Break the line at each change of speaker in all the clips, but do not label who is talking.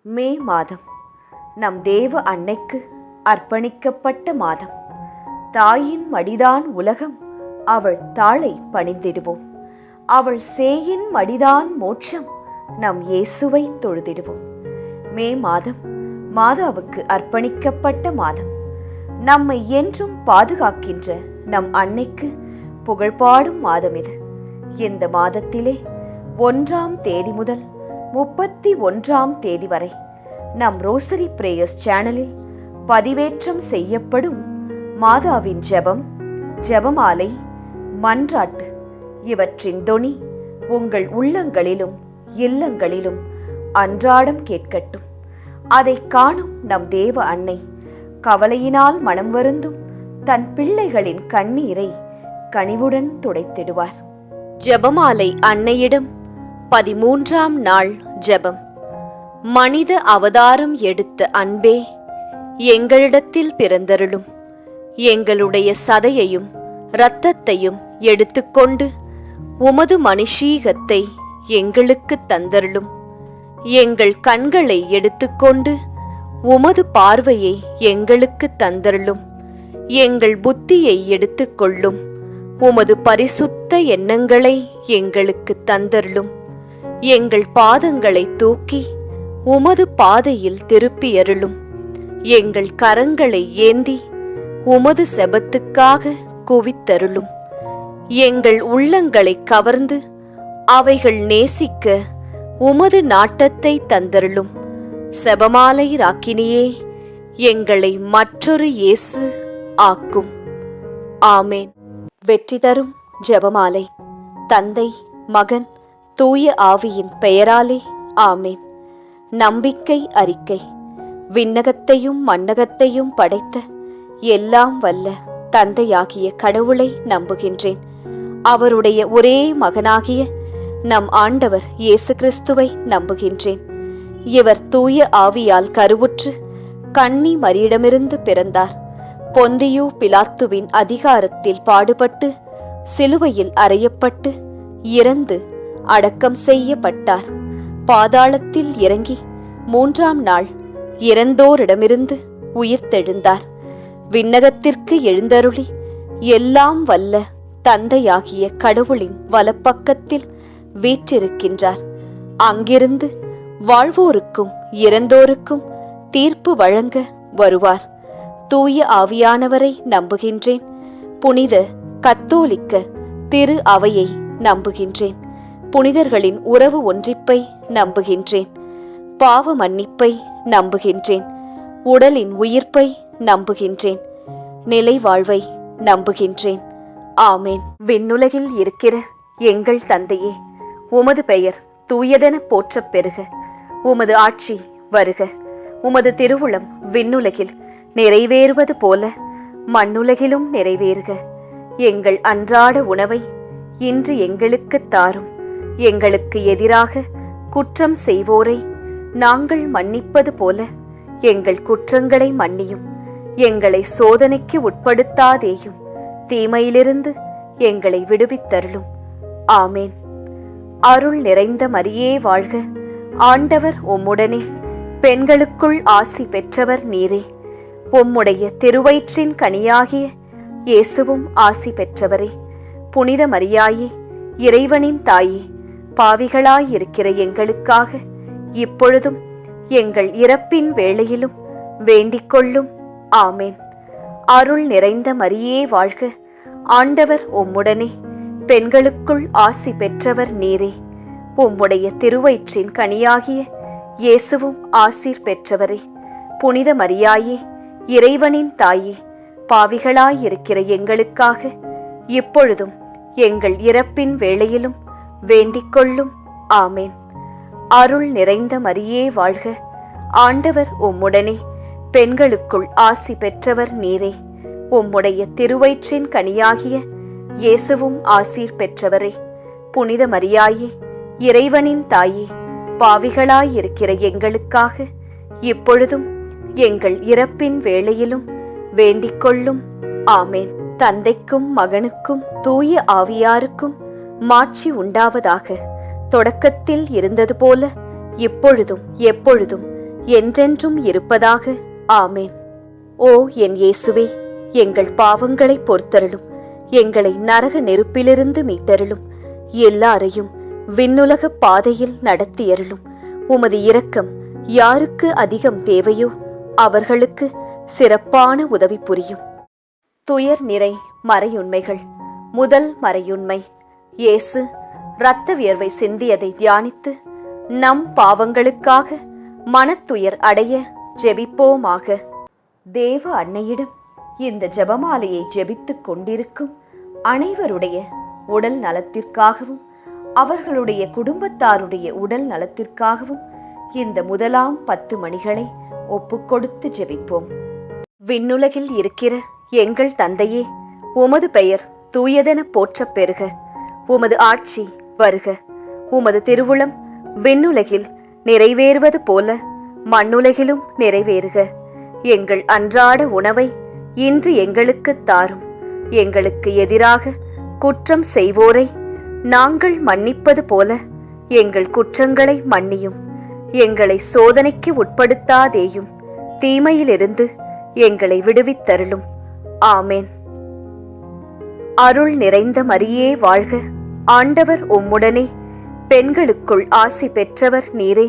மே மாதம் நம் தேவ அன்னைக்கு அர்ப்பணிக்கப்பட்ட மாதம். தாயின் மடிதான் உலகம், அவள் தாளை பணிந்திடுவோம். அவள் சேயின் மடிதான் மோட்சம், நம் இயேசுவை தொழுதிடுவோம். மே மாதம் மாதாவுக்கு அர்ப்பணிக்கப்பட்ட மாதம். நம்மை என்றும் பாதுகாக்கின்ற நம் அன்னைக்கு புகழ்பாடும் மாதம் இது. இந்த மாதத்திலே 1ஆம் தேதி முதல் 31ஆம் தேதி வரை நம் ரோசரி பிரேயர்ஸ் சேனலில் பதிவேற்றம் செய்யப்படும் மாதாவின் ஜெபம், ஜெபமாலை, மன்றாட்டு இவற்றின் தொனி உங்கள் உள்ளங்களிலும் இல்லங்களிலும் அன்றாடம் கேட்கட்டும். அதை காணும் நம் தேவ அன்னை கவலையினால் மனம் வருந்தும் தன் பிள்ளைகளின் கண்ணீரை கனிவுடன் துடைத்திடுவார். ஜெபமாலை அன்னையிடம் 13ஆம் நாள் ஜெபம். மனித அவதாரம் எடுத்த அன்பே, எங்களிடத்தில் பிறந்தருளும். எங்களுடைய சதையையும் இரத்தத்தையும் எடுத்துக்கொண்டு உமது மனுஷீகத்தை எங்களுக்கு தந்தருளும். எங்கள் கண்களை எடுத்துக்கொண்டு உமது பார்வையை எங்களுக்கு தந்தருளும். எங்கள் புத்தியை எடுத்துக்கொள்ளும் உமது பரிசுத்த எண்ணங்களை எங்களுக்கு தந்தருளும். எங்கள் பாதங்களை தூக்கி உமது பாதையில் திருப்பியருளும். எங்கள் கரங்களை ஏந்தி உமது செபத்துக்காக குவித்தருளும். எங்கள் உள்ளங்களை கவர்ந்து அவைகள் நேசிக்க உமது நாட்டத்தை தந்தருளும். செபமாலை ராக்கினியே, எங்களை மற்றொரு இயேசு ஆக்கும். ஆமேன். வெற்றி தரும் ஜெபமாலை. தந்தை, மகன், தூய ஆவியின் பெயராலே ஆமேன். நம்பிக்கை அறிக்கை. விண்ணகத்தையும் மண்ணகத்தையும் படைத்த எல்லாம் வல்ல தந்தையாகிய கடவுளை நம்புகின்றேன். அவருடைய ஒரே மகனாகிய நம் ஆண்டவர் இயேசு கிறிஸ்துவை நம்புகின்றேன். இவர் தூய ஆவியால் கருவுற்று கன்னி மரியிடமிருந்து பிறந்தார். பொந்தியு பிலாத்துவின் அதிகாரத்தில் பாடுபட்டு சிலுவையில் அறையப்பட்டு இறந்து அடக்கம் செய்யப்பட்டார். பாதாளத்தில் இறங்கி 3ஆம் நாள் இறந்தோரிடமிருந்து உயிர்த்தெழுந்தார். விண்ணகத்திற்கு எழுந்தருளி எல்லாம் வல்ல தந்தையாகிய கடவுளின் வலப்பக்கத்தில் வீற்றிருக்கின்றார். அங்கிருந்து வாழ்வோருக்கும் இறந்தோருக்கும் தீர்ப்பு வழங்க வருவார். தூய ஆவியானவரை நம்புகின்றேன். புனித கத்தோலிக்க திரு அவையை நம்புகின்றேன். புனிதர்களின் உறவு ஒன்றிப்பை நம்புகின்றேன். பாவ மன்னிப்பை நம்புகின்றேன். உடலின் உயிர்ப்பை நம்புகின்றேன். நிலை வாழ்வை நம்புகின்றேன். ஆமேன். விண்ணுலகில் இருக்கிற எங்கள் தந்தையே, உமது பெயர் தூயதென போற்றப் பெறுக. உமது ஆட்சி வருக. உமது திருவுளம் விண்ணுலகில் நிறைவேறுவது போல மண்ணுலகிலும் நிறைவேறுக. எங்கள் அன்றாட உணவை இன்று எங்களுக்கு தாரும். எங்களுக்கு எதிராக குற்றம் செய்வோரை நாங்கள் மன்னிப்பது போல எங்கள் குற்றங்களை மன்னியும். எங்களை சோதனைக்கு உட்படுத்தாதேயும், தீமையிலிருந்து எங்களை விடுவித்தருளும். ஆமேன். அருள் நிறைந்த மரியே வாழ்க. ஆண்டவர் உம்முடனே, பெண்களுக்குள் ஆசி பெற்றவர் நீரே. உம்முடைய திருவயிற்றின் கனியாகிய இயேசுவும் ஆசி பெற்றவரே. புனித மரியாயே, இறைவனின் தாயே, பாவிகளாயிருக்கிற எங்களுக்காக இப்பொழுதும் எங்கள் இறப்பின் வேளையிலும் வேண்டிக் கொள்ளும். ஆமேன். அருள் நிறைந்த மரியே வாழ்க. ஆண்டவர் உம்முடனே, பெண்களுக்குள் ஆசி பெற்றவர் நீரே. உம்முடைய திருவயிற்றின் கனியாகிய இயேசுவும் ஆசீர் பெற்றவரே. புனித மரியாயே, இறைவனின் தாயே, பாவிகளாயிருக்கிற எங்களுக்காக இப்பொழுதும் எங்கள் இறப்பின் வேளையிலும் வேண்டிக் கொள்ளும். ஆமேன். அருள் நிறைந்த மரியே வாழ்க. ஆண்டவர் உம்முடனே, பெண்களுக்குள் ஆசி பெற்றவர் நீரே. உம்முடைய திருவயிற்றின் கனியாகிய இயேசுவும் ஆசீர் பெற்றவரே. புனித மரியாயே, இறைவனின் தாயே, பாவிகளாயிருக்கிற எங்களுக்காக இப்பொழுதும் எங்கள் இறப்பின் வேளையிலும் வேண்டிக் கொள்ளும். ஆமேன். தந்தைக்கும் மகனுக்கும் தூய ஆவியாருக்கும் மாட்சி உண்டாவதாக. தொடக்கத்தில் இருந்தது போல இப்பொழுதும் எப்பொழுதும் என்றென்றும் இருப்பதாக. ஆமேன். ஓ என் இயேசுவே, எங்கள் பாவங்களை பொறுத்தருளும். எங்களை நரக நெருப்பிலிருந்து மீட்டருளும். எல்லாரையும் விண்ணுலக பாதையில் நடத்தியருளும். உமது இரக்கம் யாருக்கு அதிகம் தேவையோ அவர்களுக்கு சிறப்பான உதவி புரியும். துயர் நிறை மறையுண்மைகள். முதல் மறையுண்மை, இயேசு இரத்த வியர்வை சிந்தியதை தியானித்து நம் பாவங்களுக்காக மனத்துயர் அடைய ஜெபிப்போமாக. தேவ அன்னையிடம் இந்த ஜெபமாலையை ஜெபித்துக் கொண்டிருக்கும் அனைவருடைய உடல் நலத்திற்காகவும் அவர்களுடைய குடும்பத்தாருடைய உடல் நலத்திற்காகவும் இந்த முதலாம் 10 மணிகளை ஒப்புக்கொடுத்து ஜெபிப்போம். விண்ணுலகில் இருக்கிற எங்கள் தந்தையே, உமது பெயர் தூயதென போற்றப் பெறுக. உமது ஆட்சி வருக. உமது திருவுளம் விண்ணுலகில் நிறைவேறுவது போல மண்ணுலகிலும் நிறைவேறுக. எங்கள் அன்றாட உணவை இன்று எங்களுக்குத் தாரும். எங்களுக்கு எதிராக குற்றம் செய்வோரை நாங்கள் மன்னிப்பது போல எங்கள் குற்றங்களை மன்னியும். எங்களை சோதனைக்கு உட்படுத்தாதேயும், தீமையிலிருந்து எங்களை விடுவித்தருளும். ஆமேன். அருள் நிறைந்த மரியே வாழ்க. ஆண்டவர் உம்முடனே, பெண்களுக்குள் ஆசி பெற்றவர் நீரே.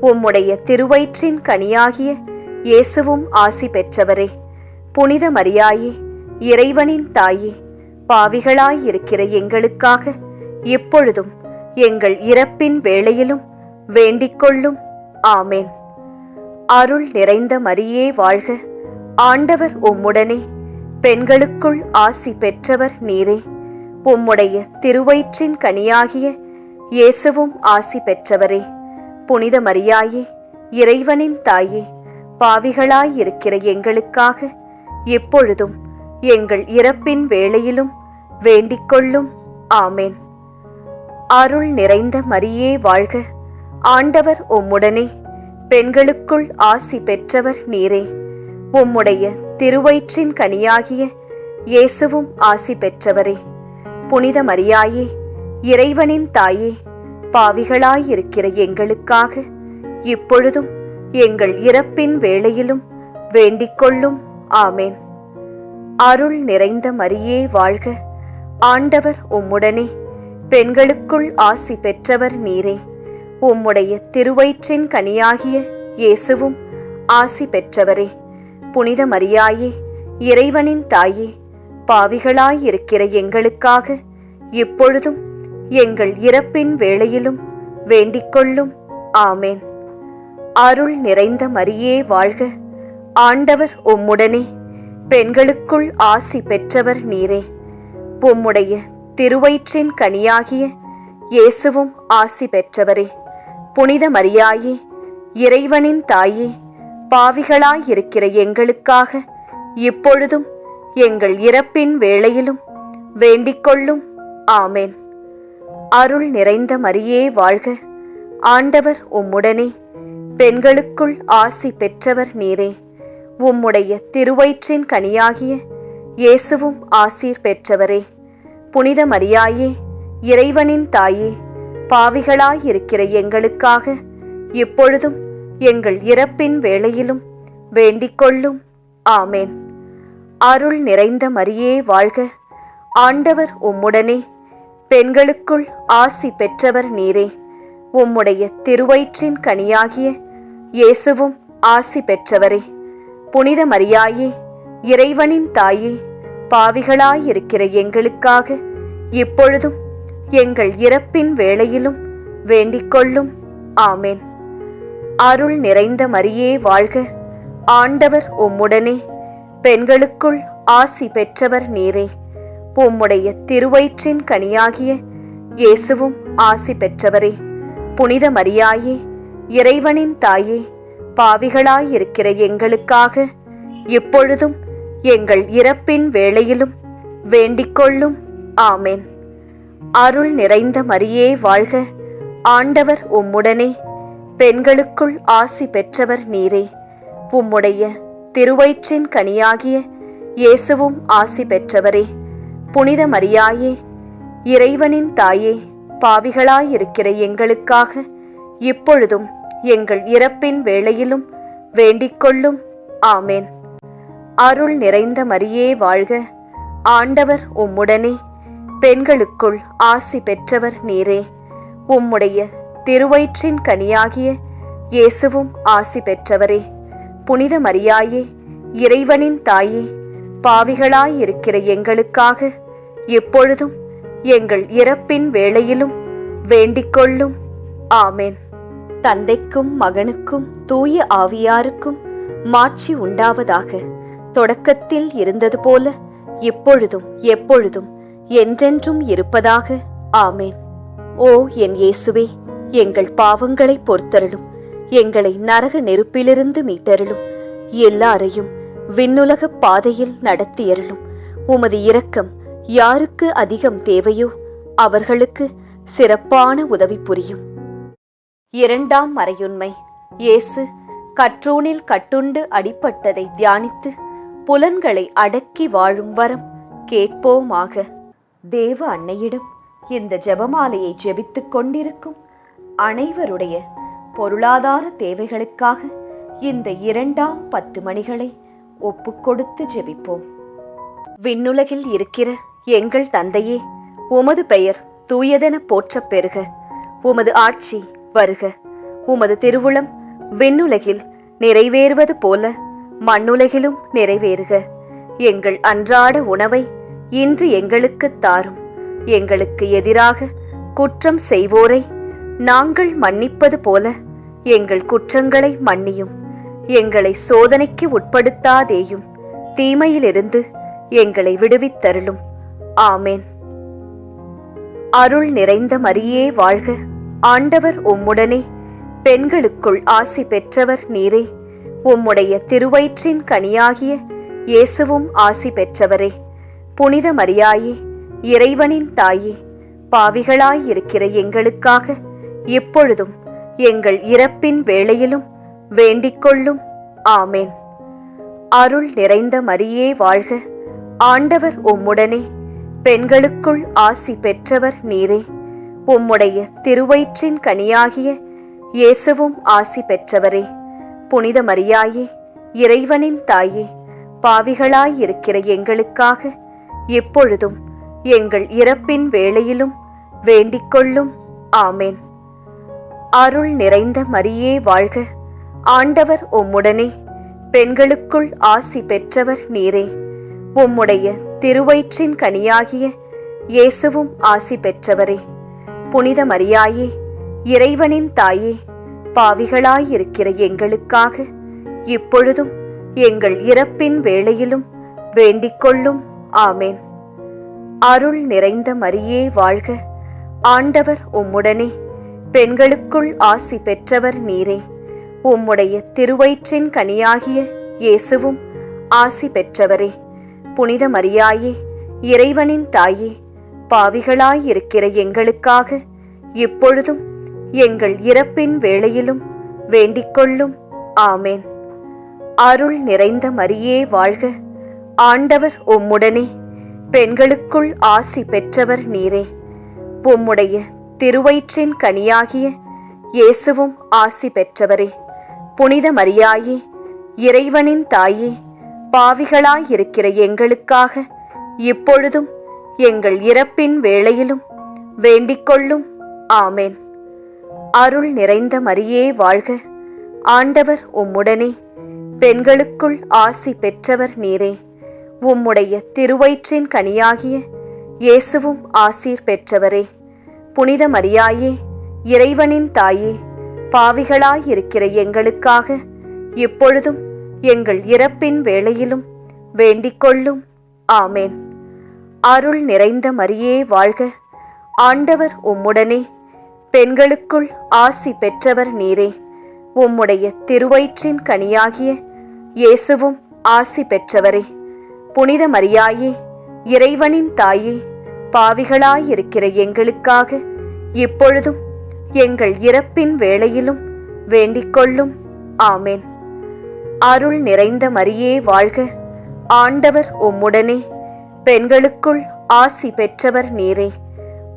உம்முடைய திருவயிற்றின் கனியாகிய இயேசுவும் ஆசி பெற்றவரே. புனித மரியாயே, இறைவனின் தாயே, பாவிகளாயிருக்கிற எங்களுக்காக இப்பொழுதும் எங்கள் இறப்பின் வேளையிலும் வேண்டிக்கொள்ளும். ஆமேன். அருள் நிறைந்த மரியே வாழ்க. ஆண்டவர் உம்முடனே, பெண்களுக்குள் ஆசி பெற்றவர் நீரே. உம்முடைய திருவயிற்றின் கனியாகிய இயேசுவும் ஆசி பெற்றவரே. புனித மரியாயே, இறைவனின் தாயே, பாவிகளாயிருக்கிற எங்களுக்காக இப்பொழுதும் எங்கள் இறப்பின் வேளையிலும் வேண்டிக்கொள்ளும். ஆமேன். அருள் நிறைந்த மரியே வாழ்க. ஆண்டவர் உம்முடனே, பெண்களுக்குள் ஆசி பெற்றவர் நீரே. உம்முடைய திருவயிற்றின் கனியாகிய இயேசுவும் ஆசி பெற்றவரே. புனித மரியாயே, இறைவனின் தாயே, பாவிகளாயிருக்கிற எங்களுக்காக இப்பொழுதும் எங்கள் இறப்பின் வேளையிலும் வேண்டிக்கொள்ளும். ஆமேன். அருள் நிறைந்த மரியே வாழ்க. ஆண்டவர் உம்முடனே, பெண்களுக்குள் ஆசி பெற்றவர் நீரே. உம்முடைய திருவயிற்றின் கனியாகிய இயேசுவும் ஆசி பெற்றவரே. புனித மரியாயே, இறைவனின் தாயே, பாவிகளாயிருக்கிற எங்களுக்காக இப்பொழுதும் எங்கள் இறப்பின் வேளையிலும் வேண்டிக்கொள்ளும். ஆமேன். அருள் நிறைந்த மரியே வாழ்க. ஆண்டவர் உம்முடனே, பெண்களுக்குள் ஆசி பெற்றவர் நீரே. உம்முடைய திருவயிற்றின் கனியாகிய இயேசுவும் ஆசி பெற்றவரே. புனித மரியாயே, இறைவனின் தாயே, பாவிகளாயிருக்கிற எங்களுக்காக இப்பொழுதும் எங்கள் இறப்பின் வேளையிலும் வேண்டிக்கொள்ளும். ஆமேன். அருள் நிறைந்த மரியே வாழ்க. ஆண்டவர் உம்முடனே, பெண்களுக்குள் ஆசி பெற்றவர் நீரே. உம்முடைய திருவயிற்றின் கனியாகிய இயேசுவும் ஆசி பெற்றவரே. புனித மரியாயே, இறைவனின் தாயே, பாவிகளாயிருக்கிற எங்களுக்காக இப்பொழுதும் எங்கள் இறப்பின் வேளையிலும் வேண்டிக்கொள்ளும். ஆமேன். அருள் நிறைந்த மரியே வாழ்க. ஆண்டவர் உம்முடனே, பெண்களுக்குள் ஆசி பெற்றவர் நீரே. உம்முடைய திருவயிற்றின் கனியாகிய இயேசுவும் ஆசி பெற்றவரே. புனித மரியாயே, இறைவனின் தாயே, பாவிகளாயிருக்கிற எங்களுக்காக இப்பொழுதும் எங்கள் இறப்பின் வேளையிலும் வேண்டிக்கொள்ளும். ஆமேன். அருள் நிறைந்த மரியே வாழ்க. ஆண்டவர் உம்முடனே, பெண்களுக்குள் ஆசி பெற்றவர் நீரே. உம்முடைய திருவயிற்றின் கனியாகிய இயேசுவும் ஆசி பெற்றவரே. புனித மரியாயே, இறைவனின் தாயே, பாவிகளாயிருக்கிற எங்களுக்காக இப்பொழுதும் எங்கள் இறப்பின் வேளையிலும் வேண்டிக்கொள்ளும். ஆமேன். அருள் நிறைந்த மரியே வாழ்க. ஆண்டவர் உம்முடனே, பெண்களுக்குள் ஆசி பெற்றவர் நீரே. உம்முடைய திருவயிற்றின் கனியாகிய இயேசுவும் ஆசி பெற்றவரே. புனித மரியாயே, இறைவனின் தாயே, பாவிகளாயிருக்கிற எங்களுக்காக இப்பொழுதும் எங்கள் இறப்பின் வேளையிலும் வேண்டிக் கொள்ளும். ஆமேன். அருள் நிறைந்த மரியே வாழ்க, ஆண்டவர் உம்முடனே, பெண்களுக்குள் ஆசி பெற்றவர் நீரே. உம்முடைய திருவயிற்றின் கனியாகிய இயேசுவும் ஆசி பெற்றவரே. புனித மரியாயே, இறைவனின் தாயே, பாவிகளாயிருக்கிற எங்களுக்காக எப்பொழுதும் எங்கள் இறப்பின் வேளையிலும் வேண்டிக் கொள்ளும். ஆமேன். தந்தைக்கும் மகனுக்கும் தூய ஆவியாருக்கும் மாட்சி உண்டாவதாக. தொடக்கத்தில் இருந்தது போல இப்பொழுதும் எப்பொழுதும் என்றென்றும் இருப்பதாக. ஆமேன். ஓ என் இயேசுவே, எங்கள் பாவங்களை பொறுத்தருளும், எங்களை நரக நெருப்பிலிருந்து மீட்டருளும், எல்லாரையும் விண்ணுலக பாதையில் நடத்தியருளும். உமது இரக்கம் யாருக்கு அதிகம் தேவையோ அவர்களுக்கு சிறப்பான உதவி புரியும். இரண்டாம் மறையுண்மை. இயேசு கற்றூணில் கட்டுண்டு அடிபட்டதை தியானித்து புலன்களை அடக்கி வாழும் வரம் கேட்போமாக. தேவ அன்னையிடம் இந்த ஜெபமாலையை ஜெபித்துக் கொண்டிருக்கும் அனைவருடைய பொருளாதார தேவைகளுக்காக இந்த இரண்டாம் 10 மணிகளை ஒப்புக்கொடுத்து ஜெபிப்போம். விண்ணுலகில் இருக்கிற எங்கள் தந்தையே, உமது பெயர் தூயதென போற்றப் பெறுக. உமது ஆட்சி வருக. உமது திருவுளம் விண்ணுலகில் நிறைவேறுவது போல மண்ணுலகிலும் நிறைவேறுக. எங்கள் அன்றாட உணவை இன்று எங்களுக்கு தாரும். எங்களுக்கு எதிராக குற்றம் செய்வோரை நாங்கள் மன்னிப்பது போல எங்கள் குற்றங்களை மன்னியும். எங்களை சோதனைக்கு உட்படுத்தாதேயும், தீமையிலிருந்து எங்களை விடுவித்தருளும். ஆமேன். அருள் நிறைந்த மரியே வாழ்க, ஆண்டவர் உம்முடனே, பெண்களுக்குள் ஆசி பெற்றவர் நீரே. உம்முடைய திருவயிற்றின் கனியாகிய இயேசுவும் ஆசி பெற்றவரே. புனித மரியாயே, இறைவனின் தாயே, பாவிகளாயிருக்கிற எங்களுக்காக இப்பொழுதும் எங்கள் இறப்பின் வேளையிலும் வேண்டிக் கொள்ளும். ஆமேன். அருள் நிறைந்த மரியே வாழ்க, ஆண்டவர் உம்முடனே, பெண்களுக்குள் ஆசி பெற்றவர் நீரே. உம்முடைய திருவயிற்றின் கனியாகிய இயேசுவும் ஆசி பெற்றவரே. புனித மரியாயே, இறைவனின் தாயே, பாவிகளாயிருக்கிற எங்களுக்காக எப்பொழுதும் எங்கள் இறப்பின் வேளையிலும் வேண்டிக் கொள்ளும். ஆமேன். அருள் நிறைந்த மரியே வாழ்க, ஆண்டவர் உம்முடனே, பெண்களுக்குள் ஆசி பெற்றவர் நீரே. உம்முடைய திருவயிற்றின் கனியாகிய இயேசுவும் ஆசி பெற்றவரே. புனித மரியாயே, இறைவனின் தாயே, பாவிகளாயிருக்கிற எங்களுக்காக இப்பொழுதும் எங்கள் இறப்பின் வேளையிலும் வேண்டிக் கொள்ளும். ஆமேன். அருள் நிறைந்த மரியே வாழ்க, ஆண்டவர் உம்முடனே, பெண்களுக்குள் ஆசி பெற்றவர் நீரே. உம்முடைய திருவயிற்றின் கனியாகிய இயேசுவும் ஆசி பெற்றவரே. புனித மரியாயே, இறைவனின் தாயே, பாவிகளாயிருக்கிற எங்களுக்காக இப்பொழுதும் எங்கள் இறப்பின் வேளையிலும் வேண்டிக் கொள்ளும். ஆமேன். அருள் நிறைந்த மரியே வாழ்க, ஆண்டவர் உம்முடனே, பெண்களுக்குள் ஆசி பெற்றவர் நீரே. உம்முடைய திருவயிற்றின் கனியாகிய இயேசுவும் ஆசி பெற்றவரே. புனித மரியாயே, இறைவனின் தாயே, பாவிகளாயிருக்கிற எங்களுக்காக இப்பொழுதும் எங்கள் இறப்பின் வேளையிலும் வேண்டிக் கொள்ளும். ஆமேன். அருள் நிறைந்த மரியே வாழ்க, ஆண்டவர் உம்முடனே, பெண்களுக்குள் ஆசி பெற்றவர் நீரே. உம்முடைய திருவயிற்றின் கனியாகிய இயேசுவும் ஆசீர் பெற்றவரே. புனித மரியாயே, இறைவனின் தாயே, பாவிகளாயிருக்கிற எங்களுக்காக இப்பொழுதும் எங்கள் இறப்பின் வேளையிலும் வேண்டிக் கொள்ளும். ஆமேன். அருள் நிறைந்த மரியே வாழ்க, ஆண்டவர் உம்முடனே, பெண்களுக்குள் ஆசி பெற்றவர் நீரே. உம்முடைய திருவயிற்றின் கனியாகிய இயேசுவும் ஆசி பெற்றவரே. புனித மரியாயே, இறைவனின் தாயே, பாவிகளாயிருக்கிற எங்களுக்காக இப்பொழுதும் எங்கள் இறப்பின் வேளையிலும் வேண்டிக் கொள்ளும். ஆமேன். அருள் நிறைந்த மரியே வாழ்க, ஆண்டவர் உம்முடனே, பெண்களுக்குள் ஆசி பெற்றவர் நீரே.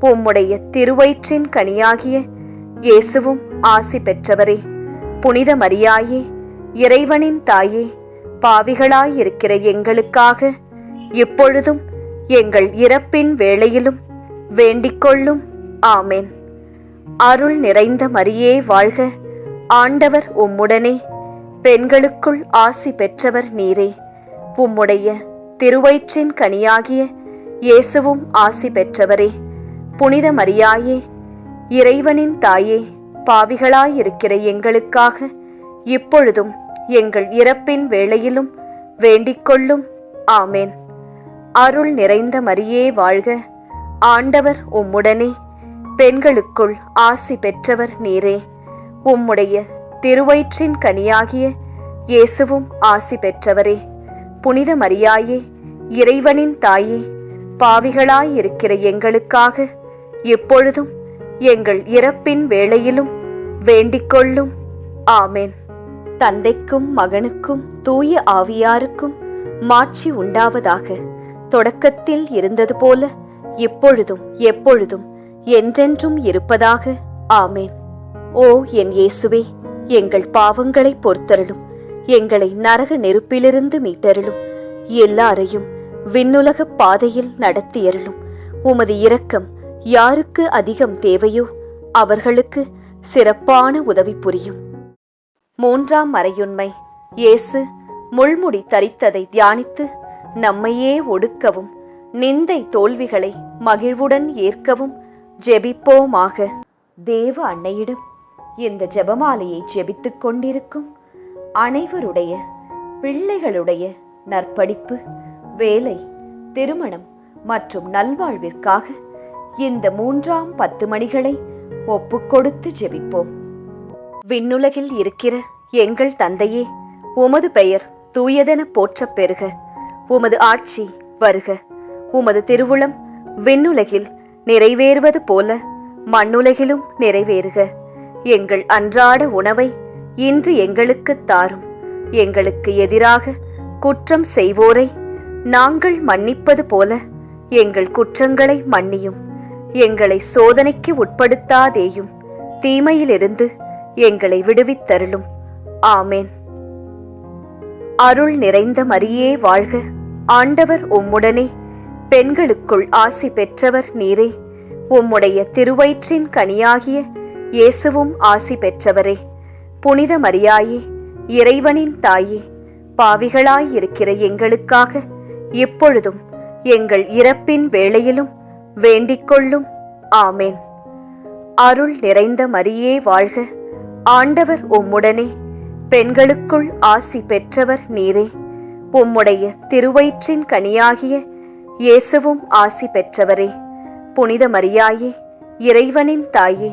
உம்முடைய திருவயிற்றின் கனியாகிய இயேசுவும் ஆசி பெற்றவரே. புனித மரியாயே, இறைவனின் தாயே, பாவிகளாயிருக்கிற எங்களுக்காக இப்பொழுதும் எங்கள் இறப்பின் வேளையிலும் வேண்டிக்கொள்ளும். ஆமென். அருள் நிறைந்த மரியே வாழ்க, ஆண்டவர் உம்முடனே, பெண்களுக்குள் ஆசி பெற்றவர் நீரே. உம்முடைய திருவயிற்றின் கனியாகிய இயேசுவும் ஆசி பெற்றவரே. புனித மரியாயே, இறைவனின் தாயே, பாவிகளாயிருக்கிற எங்களுக்காக இப்பொழுதும் எங்கள் இறப்பின் வேளையிலும் வேண்டிக்கொள்ளும். ஆமென். அருள் நிறைந்த மரியே வாழ்க, ஆண்டவர் உம்முடனே, பெண்களுக்குள் ஆசி பெற்றவர் நீரே. உம்முடைய திருவயிற்றின் கனியாகிய இயேசுவும் ஆசி பெற்றவரே. புனித மரியாயே, இறைவனின் தாயே, பாவிகளாயிருக்கிற எங்களுக்காக இப்பொழுதும் எங்கள் இறப்பின் வேளையிலும் வேண்டிக்கொள்ளும். ஆமென். தந்தைக்கும் மகனுக்கும் தூய ஆவியாருக்கும் மாட்சி உண்டாவதாக. தொடக்கத்தில் இருந்தது போல இப்பொழுதும் எப்பொழுதும் என்றென்றும் இருப்பதாக. ஆமென். ஓ என் இயேசுவே, எங்கள் பாவங்களை பொறுத்தருளும், எங்களை நரக நெருப்பிலிருந்து மீட்டருளும், எல்லாரையும் விண்ணுலக பாதையில் நடத்தியருளும். உமது இரக்கம் யாருக்கு அதிகம் தேவையோ அவர்களுக்கு சிறப்பான உதவி புரியும். மூன்றாம் மறையுண்மை. இயேசு முள்முடி தரித்ததை தியானித்து நம்மையே ஒடுக்கவும் நிந்தை தோல்விகளை மகிழ்வுடன் ஏற்கவும் ஜெபிப்போமாக. தேவ அன்னையிடம் இந்த ஜெபமாலையை ஜெபித்துக் கொண்டிருக்கும் அனைவருடைய பிள்ளைகளுடைய நற்படிப்பு, வேலை, திருமணம் மற்றும் நல்வாழ்விற்காக இந்த 3ஆம் 10 மணிகளை ஒப்புக்கொடுத்து ஜெபிப்போம். விண்ணுலகில் இருக்கிற எங்கள் தந்தையே, உமது பெயர் தூயதென போற்றப் பெறுக. உமது ஆட்சி வருக. உமது திருவுளம் விண்ணுலகில் நிறைவேறுவது போல மண்ணுலகிலும் நிறைவேறுக. எங்கள் அன்றாட உணவை இன்று எங்களுக்கு தாரும். எங்களுக்கு எதிராக குற்றம் செய்வோரை நாங்கள் மன்னிப்பது போல எங்கள் குற்றங்களை மன்னியும். எங்களை சோதனைக்கு உட்படுத்தாதேயும், தீமையிலிருந்து எங்களை விடுவித்தருளும். ஆமென். அருள் நிறைந்த மரியே வாழ்க, ஆண்டவர் உம்முடனே, பெண்களுக்குள் ஆசி பெற்றவர் நீரே. உம்முடைய திருவயிற்றின் கனியாகிய இயேசுவும் ஆசி பெற்றவரே. புனித மரியாயே, இறைவனின் தாயே, பாவிகளாயிருக்கிற எங்களுக்காக இப்பொழுதும் எங்கள் இறப்பின் வேளையிலும் வேண்டிக்கொள்ளும். ஆமென். அருள் நிறைந்த மரியே வாழ்க, ஆண்டவர் உம்முடனே, பெண்களுக்குள் ஆசி பெற்றவர் நீரே. உம்முடைய திருவயிற்றின் கனியாகிய இயேசுவும் ஆசி பெற்றவரே. புனித மரியாயே, இறைவனின் தாயே,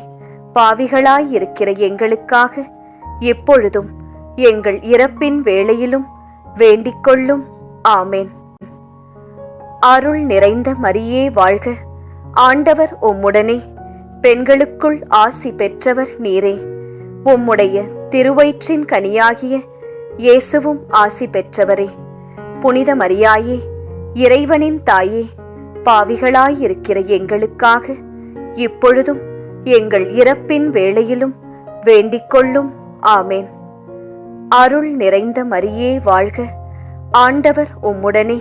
பாவிகளாயிருக்கிற எங்களுக்காக இப்பொழுதும் எங்கள் இறப்பின் வேளையிலும் வேண்டிக்கொள்ளும். ஆமென். அருள் நிறைந்த மரியே வாழ்க, ஆண்டவர் உம்முடனே, பெண்களுக்குள் ஆசி பெற்றவர் நீரே. உம்முடைய திருவயிற்றின் கனியாகிய இயேசுவும் ஆசி பெற்றவரே. புனித மரியாயே, இறைவனின் தாயே, பாவிகளாயிருக்கிற எங்களுக்காக இப்பொழுதும் எங்கள் இறப்பின் வேளையிலும் வேண்டிக்கொள்ளும். ஆமென். அருள் நிறைந்த மரியே வாழ்க, ஆண்டவர் உம்முடனே,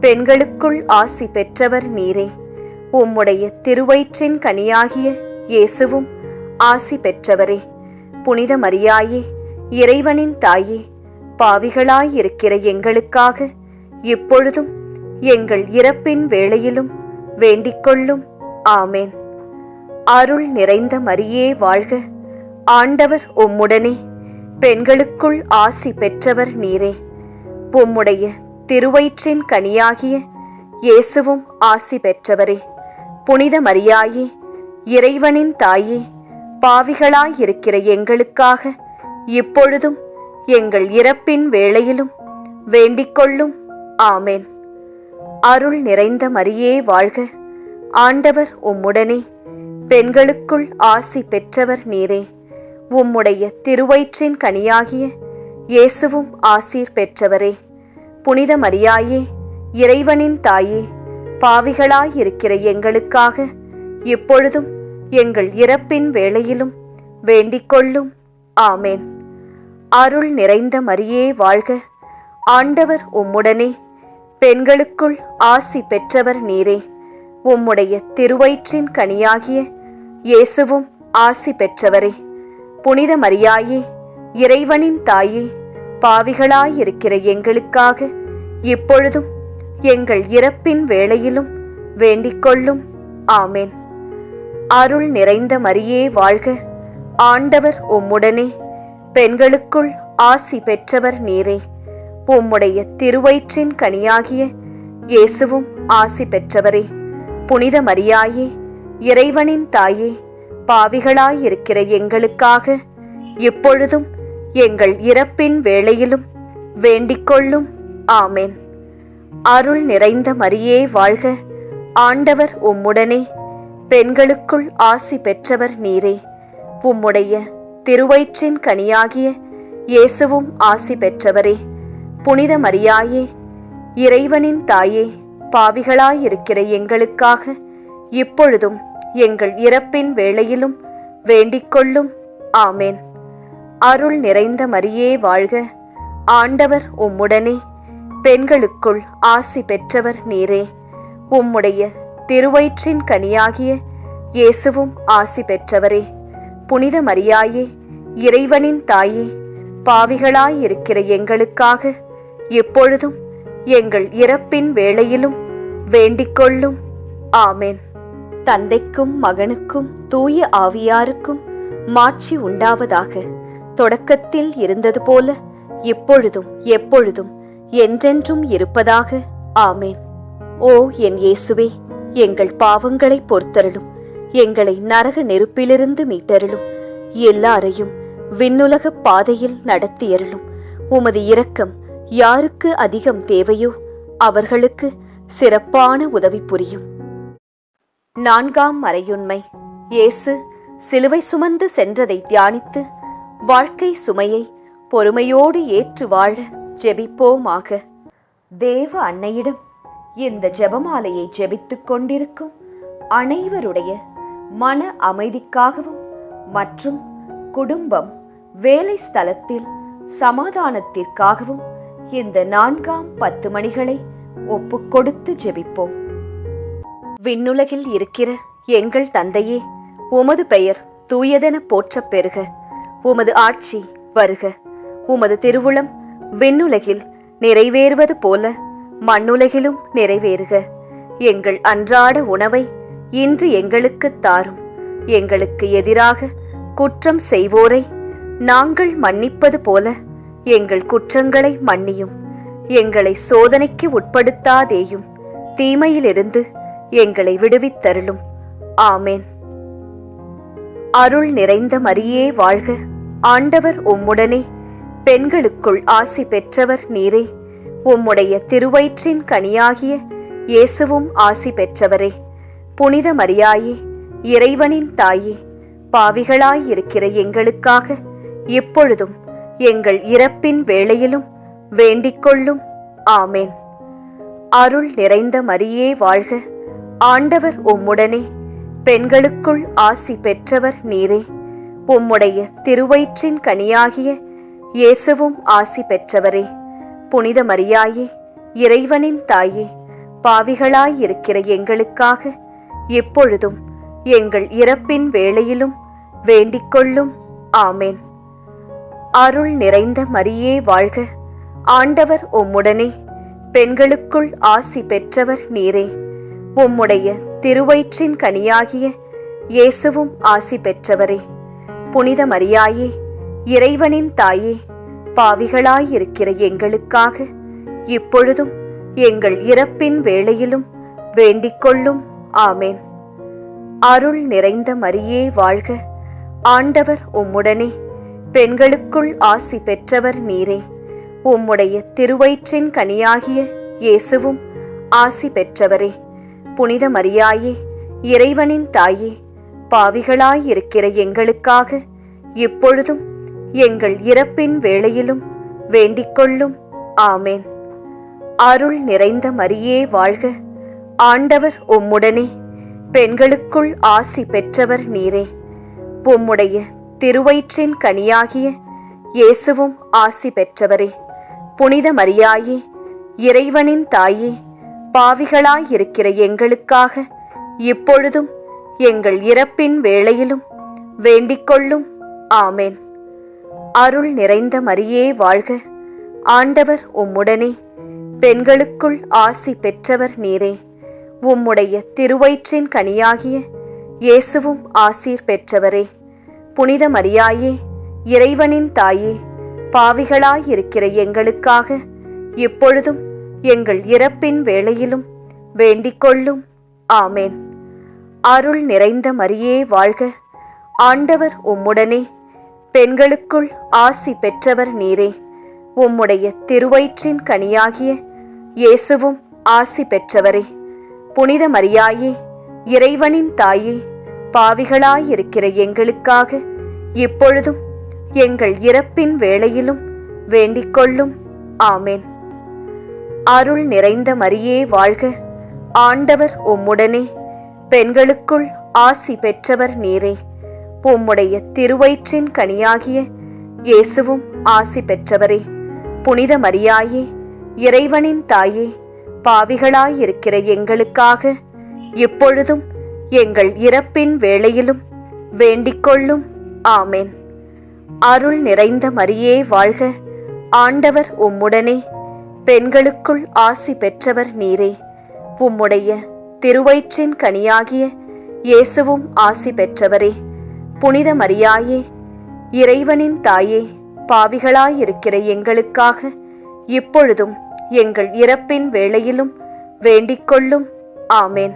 பெண்களுக்குள் ஆசி பெற்றவர் நீரே. உம்முடைய திருவயிற்றின் கனியாகிய இயேசுவும் ஆசி பெற்றவரே. புனித மரியாயே, இறைவனின் தாயே, பாவிகளாயிருக்கிற எங்களுக்காக இப்பொழுதும் எங்கள் இறப்பின் வேளையிலும் வேண்டிக்கொள்ளும். ஆமென். அருள் நிறைந்த மரியே வாழ்க, ஆண்டவர் உம்முடனே, பெண்களுக்குள் ஆசி பெற்றவர் நீரே. உம்முடைய திருவயிற்றின் கனியாகிய இயேசுவும் ஆசி பெற்றவரே. புனித மரியாயே, இறைவனின் தாயே, பாவிகளாயிருக்கிற எங்களுக்காக இப்பொழுதும் எங்கள் இறப்பின் வேளையிலும் வேண்டிக்கொள்ளும். ஆமென். அருள் நிறைந்த மரியே வாழ்க, ஆண்டவர் உம்முடனே, பெண்களுக்குள் ஆசி பெற்றவர் நீரே. உம்முடைய திருவயிற்றின் கனியாகிய இயேசுவும் ஆசீர் பெற்றவரே. புனித மரியாயே, இறைவனின் தாயே, பாவிகளாயிருக்கிற எங்களுக்காக இப்பொழுதும் எங்கள் இறப்பின் வேளையிலும் வேண்டிக்கொள்ளும். ஆமென். அருள் நிறைந்த மரியே வாழ்க. ஆண்டவர் உம்முடனே, பெண்களுக்குள் ஆசி பெற்றவர் நீரே. உம்முடைய திருவயிற்றின் கனியாகிய இயேசுவும் ஆசி பெற்றவரே. புனித மரியாயே, இறைவனின் தாயே, பாவிகளாயிருக்கிற எங்களுக்காக இப்பொழுதும் எங்கள் இறப்பின் வேளையிலும் வேண்டிக்கொள்ளும். ஆமேன். அருள் நிறைந்த மரியே வாழ்க. ஆண்டவர் உம்முடனே, பெண்களுக்குள் ஆசி பெற்றவர் நீரே. உம்முடைய திருவயிற்றின் கனியாகிய இயேசுவும் ஆசி பெற்றவரே. புனித மரியாயே, இறைவனின் தாயே, பாவிகளாயிருக்கிற எங்களுக்காக இப்பொழுதும் எங்கள் இறப்பின் வேளையிலும் வேண்டிக்கொள்ளும். ஆமேன். அருள் நிறைந்த மரியே வாழ்க. ஆண்டவர் உம்முடனே, பெண்களுக்குள் ஆசி பெற்றவர் நீரே. உம்முடைய திருவயிற்றின் கனியாகிய இயேசுவும் ஆசி பெற்றவரே. புனித மரியாயே, இறைவனின் தாயே, பாவிகளாயிருக்கிற எங்களுக்காக இப்பொழுதும் எங்கள் இறப்பின் வேளையிலும் வேண்டிக்கொள்ளும். ஆமேன். அருள் நிறைந்த மரியே வாழ்க. ஆண்டவர் உம்முடனே, பெண்களுக்குள் ஆசி பெற்றவர் நீரே. உம்முடைய திருவயிற்றின் கனியாகிய இயேசுவும் ஆசி பெற்றவரே. புனித மரியாயே, இறைவனின் தாயே, பாவிகளாயிருக்கிற எங்களுக்காக இப்பொழுதும் எங்கள் இறப்பின் வேளையிலும் வேண்டிக்கொள்ளும். ஆமேன். தந்தைக்கும் மகனுக்கும் தூய ஆவியாருக்கும் மாட்சி உண்டாவதாக. தொடக்கத்தில் இருந்தது போல இப்பொழுதும் எப்பொழுதும் என்றென்றும் இருப்பதாக. ஆமேன். ஓ என் இயேசுவே, எங்கள் பாவங்களை பொறுத்தருளும். எங்களை நரக நெருப்பிலிருந்து மீட்டருளும். எல்லாரையும் விண்ணுலக பாதையில் நடத்தியருளும். உமது இரக்கம் யாருக்கு அதிகம் தேவையோ அவர்களுக்கு சிறப்பான உதவி புரியும். 4ஆம் மறையுண்மை. இயேசு சிலுவை சுமந்து சென்றதை தியானித்து வாழ்க்கை சுமையை பொறுமையோடு ஏற்று வாழ ஜெபிப்போமாக. தேவ அன்னையிடம் இந்த ஜெபமாலையை ஜெபித்துக் கொண்டிருக்கும் அனைவருடைய மன அமைதிக்காகவும் மற்றும் குடும்பம், வேலை ஸ்தலத்தில் சமாதானத்திற்காகவும் இந்த 4ஆம் 10 மணிகளை ஒப்புக்கொடுத்து ஜெபிப்போம். விண்ணுலகில் இருக்கிற எங்கள் தந்தையே, உமது பெயர் தூயதென போற்றப் பெறுக. உமது ஆட்சி வருக. உமது திருவுளம் விண்ணுலகில் நிறைவேறுவது போல மண்ணுலகிலும் நிறைவேறுக. எங்கள் அன்றாட உணவை இன்று எங்களுக்கு தாரும். எங்களுக்கு எதிராக குற்றம் செய்வோரை நாங்கள் மன்னிப்பது போல எங்கள் குற்றங்களை மன்னியும். எங்களை சோதனைக்கு உட்படுத்தாதேயும், தீமையிலிருந்து எங்களை விடுவித்தருளும். ஆமேன். அருள் நிறைந்த மரியே வாழ்க. ஆண்டவர் உம்முடனே, பெண்களுக்குள் ஆசி பெற்றவர் நீரே. உம்முடைய திருவயிற்றின் கனியாகிய இயேசுவும் ஆசி பெற்றவரே. புனித மரியாயே, இறைவனின் தாயே, பாவிகளாயிருக்கிற எங்களுக்காக இப்பொழுதும் எங்கள் இறப்பின் வேளையிலும் வேண்டிக்கொள்ளும். ஆமேன். அருள் நிறைந்த மரியே வாழ்க. ஆண்டவர் உம்முடனே, பெண்களுக்குள் ஆசி பெற்றவர் நீரே. உம்முடைய திருவயிற்றின் கனியாகிய இயேசுவும் ஆசி பெற்றவரே. புனித மரியாயே, இறைவனின் தாயே, பாவிகளாயிருக்கிற எங்களுக்காக எப்பொழுதும் எங்கள் இறப்பின் வேளையிலும் வேண்டிக்கொள்ளும். ஆமேன். அருள் நிறைந்த மரியே வாழ்க. ஆண்டவர் உம்முடனே, பெண்களுக்குள் ஆசி பெற்றவர் நீரே. உம்முடைய திருவயிற்றின் கனியாகிய இயேசுவும் ஆசி பெற்றவரே. புனித மரியாயே, இறைவனின் தாயே, பாவிகளாயிருக்கிற எங்களுக்காக இப்பொழுதும் எங்கள் இறப்பின் வேளையிலும் வேண்டிக்கொள்ளும். ஆமேன். அருள் நிறைந்த மரியே வாழ்க. ஆண்டவர் உம்முடனே, பெண்களுக்குள் ஆசி பெற்றவர் நீரே. உம்முடைய திருவயிற்றின் கனியாகிய இயேசுவும் ஆசி பெற்றவரே. புனித மரியாயே, இறைவனின் தாயே, பாவிகளாயிருக்கிற எங்களுக்காக இப்பொழுதும் எங்கள் இறப்பின் வேளையிலும் வேண்டிக்கொள்ளும். ஆமேன். அருள் நிறைந்த மரியே வாழ்க. ஆண்டவர் உம்முடனே, பெண்களுக்குள் ஆசி பெற்றவர் நீரே. உம்முடைய திருவயிற்றின் கனியாகிய இயேசுவும் ஆசி பெற்றவரே. புனித மரியாயே, இறைவனின் தாயே, பாவிகளாயிருக்கிற எங்களுக்காக இப்பொழுதும் எங்கள் இறப்பின் வேளையிலும் வேண்டிக்கொள்ளும். ஆமேன். அருள் நிறைந்த மரியே வாழ்க, ஆண்டவர் உம்முடனே, பெண்களுக்குள் ஆசி பெற்றவர் நீரே. உம்முடைய திருவயிற்றின் கனியாகிய இயேசுவும் ஆசீர் பெற்றவரே. புனித மரியாயே, இறைவனின் தாயே, பாவிகளாயிருக்கிற எங்களுக்காக இப்பொழுதும் எங்கள் இறப்பின் வேளையிலும் வேண்டிக்கொள்ளும். ஆமேன். அருள் நிறைந்த மரியே வாழ்க, ஆண்டவர் உம்முடனே, பெண்களுக்குள் ஆசி பெற்றவர் நீரே. உம்முடைய திருவயிற்றின் கனியாகிய இயேசுவும் ஆசி பெற்றவரே. புனித மரியாயே, இறைவனின் தாயே, பாவிகளாயிருக்கிற எங்களுக்காக இப்பொழுதும் எங்கள் இறப்பின் வேளையிலும் வேண்டிக்கொள்ளும். ஆமேன். அருள் நிறைந்த மரியே வாழ்க, ஆண்டவர் உம்முடனே, பெண்களுக்குள் ஆசி பெற்றவர் நீரே. உம்முடைய திருவயிற்றின் கனியாகிய இயேசுவும் ஆசி பெற்றவரே. புனித மரியாயே, இறைவனின் தாயே, பாவிகளாயிருக்கிற எங்களுக்காக இப்பொழுதும் எங்கள் இறப்பின் வேளையிலும் வேண்டிக்கொள்ளும். ஆமேன். அருள் நிறைந்த மரியே வாழ்க, ஆண்டவர் உம்முடனே, பெண்களுக்குள் ஆசி பெற்றவர் நீரே. உம்முடைய திருவயிற்றின் கனியாகிய இயேசுவும் ஆசி பெற்றவரே. புனித மரியாயே, இறைவனின் தாயே, பாவிகளாயிருக்கிற எங்களுக்காக இப்பொழுதும் எங்கள் இறப்பின் வேளையிலும் வேண்டிக்கொள்ளும். ஆமேன்.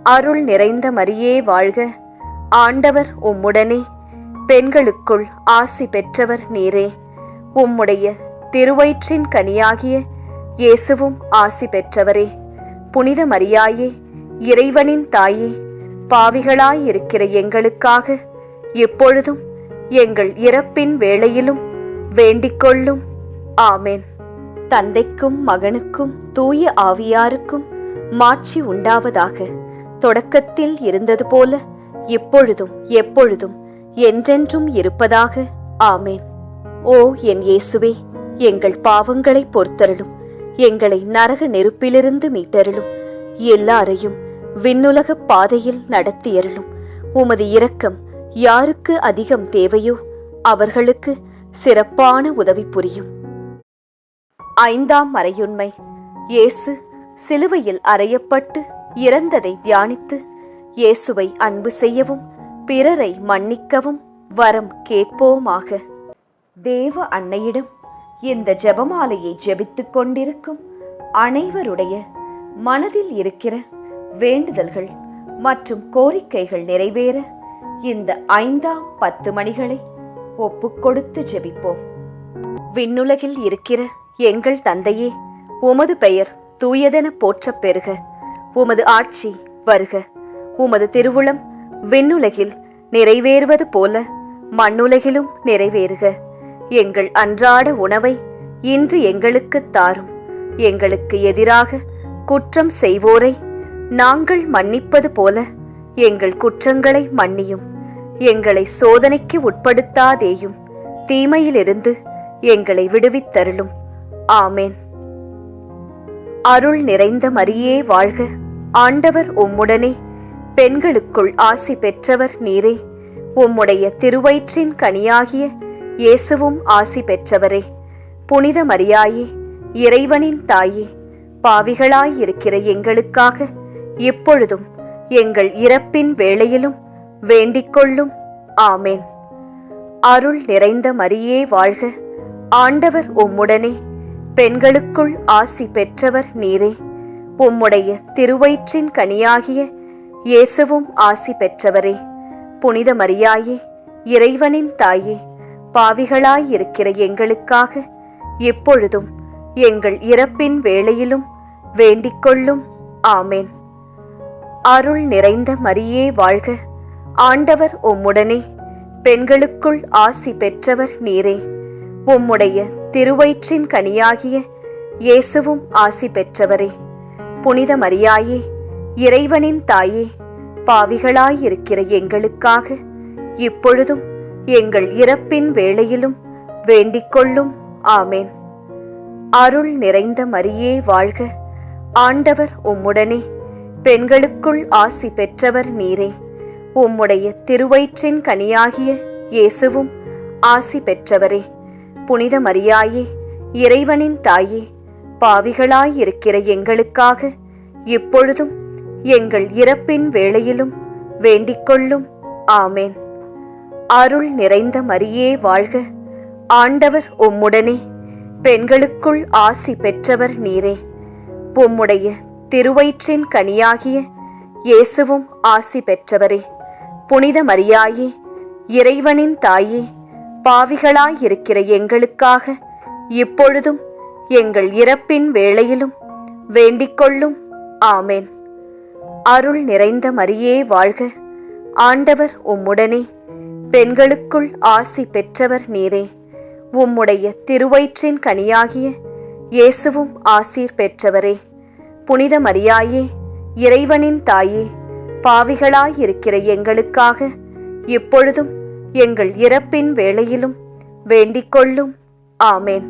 அருள் நிறைந்த மரியே வாழ்க, ஆண்டவர் உம்முடனே, பெண்களுக்குள் ஆசி பெற்றவர் நீரே. உம்முடைய திருவயிற்றின் கனியாகிய இயேசுவும் ஆசி பெற்றவரே. புனித மரியாயே, இறைவனின் தாயே, பாவிகளாயிருக்கிற எங்களுக்காக இப்பொழுதும் எங்கள் இறப்பின் வேளையிலும் வேண்டிக்கொள்ளும். ஆமேன். தந்தைக்கும் மகனுக்கும் தூய ஆவியாருக்கும் மாட்சி உண்டாவதாக. தொடக்கத்தில் இருந்தது போல இப்பொழுதும் எப்பொழுதும் என்றென்றும் இருப்பதாக. ஆமேன். ஓ என் இயேசுவே, எங்கள் பாவங்களை பொறுத்தருளும். எங்களை நரக நெருப்பிலிருந்து மீட்டருளும். எல்லாரையும் விண்ணுலக பாதையில் நடத்தியருளும். உமது இரக்கம் யாருக்கு அதிகம் தேவையோ அவர்களுக்கு சிறப்பான உதவி புரியும். 5ஆம் மறையுண்மை. இயேசு சிலுவையில் அறையப்பட்டு இறந்ததை தியானித்து இயேசுவை அன்பு செய்யவும் பிறரை மன்னிக்கவும் வரம் கேட்போமாக. தேவ அன்னையிடம் இந்த ஜெபமாலையை ஜெபித்துக் கொண்டிருக்கும் அனைவருடைய மனதில் இருக்கிற வேண்டுதல்கள் மற்றும் கோரிக்கைகள் நிறைவேற இந்த 5ஆம் 10 மணிகளை ஒப்புக்கொடுத்து ஜெபிப்போம். விண்ணுலகில் இருக்கிற எங்கள் தந்தையே, உமது பெயர் தூயதென போற்றப் பெறுக. உமது ஆட்சி வருக. உமது திருவுளம் விண்ணுலகில் நிறைவேறுவது போல மண்ணுலகிலும் நிறைவேறுக. எங்கள் அன்றாட உணவை இன்று எங்களுக்கு தாரும். எங்களுக்கு எதிராக குற்றம் செய்வோரை நாங்கள் மன்னிப்பது போல எங்கள் குற்றங்களை மன்னியும். எங்களை சோதனைக்கு உட்படுத்தாதேயும், தீமையிலிருந்து எங்களை விடுவித்தருளும். ஆமேன். அருள் நிறைந்த மரியே வாழ்க, ஆண்டவர் உம்முடனே, பெண்களுக்குள் ஆசி பெற்றவர் நீரே. உம்முடைய திருவயிற்றின் கனியாகிய இயேசுவும் ஆசி பெற்றவரே. புனித மரியாயே, இறைவனின் தாயே, பாவிகளாயிருக்கிற எங்களுக்காக இப்பொழுதும் எங்கள் இறப்பின் வேளையிலும் வேண்டிக்கொள்ளும். ஆமேன். அருள் நிறைந்த மரியே வாழ்க, ஆண்டவர் உம்முடனே, பெண்களுக்குள் ஆசி பெற்றவர் நீரே. உம்முடைய திருவயிற்றின் கனியாகிய இயேசுவும் ஆசி பெற்றவரே. புனித மரியாயே, இறைவனின் தாயே, பாவிகளாயிருக்கிற எங்களுக்காக எப்பொழுதும் எங்கள் இறப்பின் வேளையிலும் வேண்டிக்கொள்ளும். ஆமேன். அருள் நிறைந்த மரியே வாழ்க, ஆண்டவர் உம்முடனே, பெண்களுக்குள் ஆசி பெற்றவர் நீரே. உம்முடைய திருவயிற்றின் கனியாகிய இயேசுவும் ஆசி பெற்றவரே. புனித மரியாயே, இறைவனின் தாயே, பாவிகளாயிருக்கிற எங்களுக்காக இப்பொழுதும் எங்கள் இறப்பின் வேளையிலும் வேண்டிக்கொள்ளும். ஆமேன். அருள் நிறைந்த மரியே வாழ்க, ஆண்டவர் உம்முடனே, பெண்களுக்குள் ஆசி பெற்றவர் நீரே. உம்முடைய திருவயிற்றின் கனியாகிய இயேசுவும் ஆசி பெற்றவரே. புனித மரியாயே, இறைவனின் தாயே, பாவிகளாயிருக்கிற எங்களுக்காக இப்பொழுதும் எங்கள் இறப்பின் வேளையிலும் வேண்டிக்கொள்ளும். ஆமேன். அருள் நிறைந்த மரியே வாழ்க, ஆண்டவர் உம்முடனே, பெண்களுக்குள் ஆசி பெற்றவர் நீரே. உம்முடைய திருவயிற்றின் கனியாகிய இயேசுவும் ஆசி பெற்றவரே. புனித மரியாயே, இறைவனின் தாயே, பாவிகளாயிருக்கிற எங்களுக்காக இப்பொழுதும் எங்கள் இறப்பின் வேளையிலும் வேண்டிக்கொள்ளும். ஆமேன். அருள் நிறைந்த மரியே வாழ்க, ஆண்டவர் உம்முடனே, பெண்களுக்குள் ஆசி பெற்றவர் நீரே. உம்முடைய திருவயிற்றின் கனியாகிய இயேசுவும் ஆசீர் பெற்றவரே. புனித மரியாயே, இறைவனின் தாயே, பாவிகளாயிருக்கிற எங்களுக்காக இப்பொழுதும் எங்கள் இறப்பின் வேளையிலும் வேண்டிக்கொள்ளும். ஆமேன்.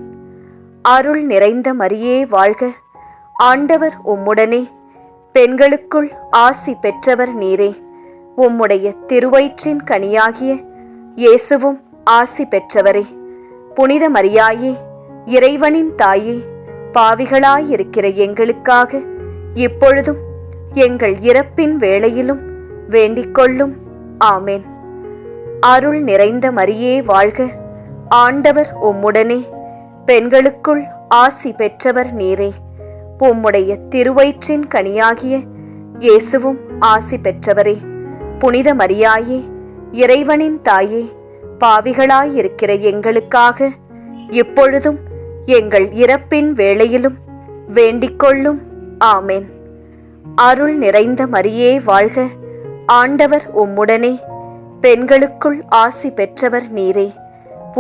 அருள் நிறைந்த மரியே வாழ்க, ஆண்டவர் உம்முடனே, பெண்களுக்குள் ஆசி பெற்றவர் நீரே. உம்முடைய திருவயிற்றின் கனியாகிய இயேசுவும் ஆசி பெற்றவரே. புனித மரியாயே, இறைவனின் தாயே, பாவிகளாயிருக்கிற எங்களுக்காக இப்பொழுதும் எங்கள் இறப்பின் வேளையிலும் வேண்டிக்கொள்ளும். ஆமேன். அருள் நிறைந்த மரியே வாழ்க, ஆண்டவர் உம்முடனே, பெண்களுக்குள் ஆசி பெற்றவர் நீரே. உம்முடைய திருவயிற்றின் கனியாகிய இயேசுவும் ஆசி பெற்றவரே. புனித மரியாயே, இறைவனின் தாயே, பாவிகளாயிருக்கிற எங்களுக்காக இப்பொழுதும் எங்கள் இறப்பின் வேளையிலும் வேண்டிக்கொள்ளும். ஆமேன். அருள் நிறைந்த மரியே வாழ்க, ஆண்டவர் உம்முடனே, பெண்களுக்குள் ஆசி பெற்றவர் நீரே.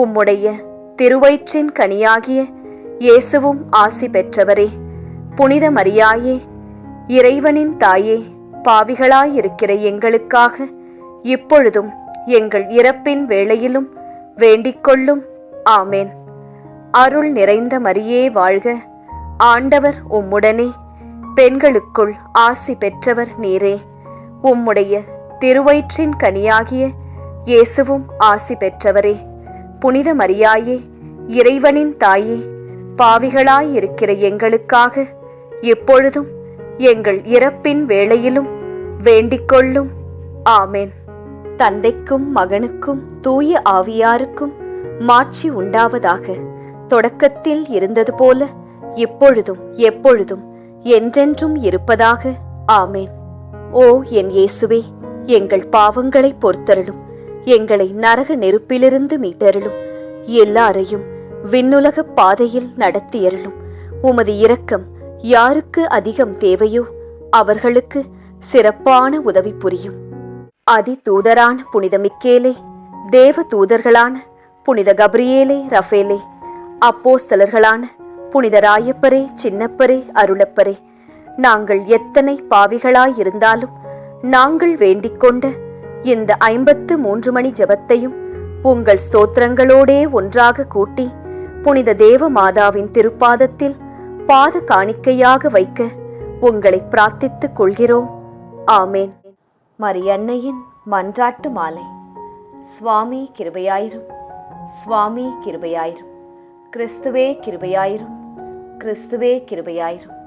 உம்முடைய திருவயிற்றின் கனியாகிய இயேசுவும் ஆசி பெற்றவரே. புனித மரியாயே, இறைவனின் தாயே, பாவிகளாயிருக்கிற எங்களுக்காக இப்பொழுதும் எங்கள் இறப்பின் வேளையிலும் வேண்டிக்கொள்ளும். ஆமேன். அருள் நிறைந்த மரியே வாழ்க, ஆண்டவர் உம்முடனே, பெண்களுக்குள் ஆசி பெற்றவர் நீரே. உம்முடைய திருவயிற்றின் கனியாகிய இயேசுவும் ஆசி பெற்றவரே. புனித மரியாயே, இறைவனின் தாயே, பாவிகளாயிருக்கிற எங்களுக்காக இப்பொழுதும் எங்கள் இறப்பின் வேளையிலும் வேண்டிக்கொள்ளும். ஆமேன். தந்தைக்கும் மகனுக்கும் தூய ஆவியாருக்கும் மாட்சி உண்டாவதாக. தொடக்கத்தில் இருந்தது போல இப்பொழுதும் எப்பொழுதும் என்றென்றும் இருப்பதாக. ஆமேன். ஓ என் இயேசுவே, எங்கள் பாவங்களை பொறுத்தருளும், எங்களை நரக நெருப்பிலிருந்து மீட்டருளும், எல்லாரையும் விண்ணுலக பாதையில் நடத்தியருளும். உமது இரக்கம் யாருக்கு அதிகம் தேவையோ அவர்களுக்கு சிறப்பான உதவி புரியும். அதி தூதரான புனித மிக்கேலே, தேவ தூதர்களான புனித கப்ரியேலே, ரஃபேலே, அப்போஸ்தலர்களான புனித ராயப்பரே, சின்னப்பரே, அருளப்பரே, நாங்கள் எத்தனை பாவிகளாயிருந்தாலும் நாங்கள் வேண்டிக்கொண்ட இந்த 53 மணி ஜெபத்தையும் உங்கள் ஸ்தோத்திரங்களோடே ஒன்றாக கூட்டி புனித தேவ மாதாவின் திருப்பாதத்தில் பாத காணிக்கையாக வைக்க உங்களை பிரார்த்தித்துக் கொள்கிறோம். ஆமேன். மரியன்னையின் மன்றாட்டு மாலை. சுவாமி கிருபையாயிரும், சுவாமி கிருபையாயிரும், கிறிஸ்துவே கிருபையாயிரும், கிறிஸ்துவே கிருபையாயிரும்,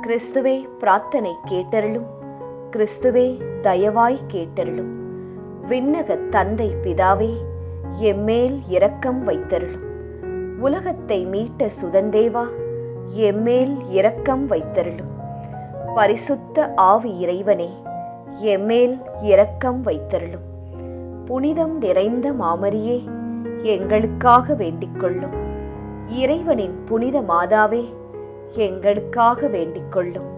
கிறிஸ்துவே பிரார்த்தனை கேட்டருளும், கிறிஸ்துவே தயவாய் கேட்டருளும். விண்ணக தந்தை பிதாவே, எம்மேல் இரக்கம் வைத்தருளும். உலகத்தை மீட்ட சுதந்தேவா, எம்மேல் இரக்கம் வைத்தருளும். பரிசுத்த ஆவி இறைவனே, எம்மேல் இரக்கம் வைத்தருளும். புனிதம் நிறைந்த மாமரியே, எங்களுக்காக வேண்டிக்கொள்ளும். இறைவனின் புனித மாதாவே, எங்களுக்காக வேண்டிக்கொள்ளும்.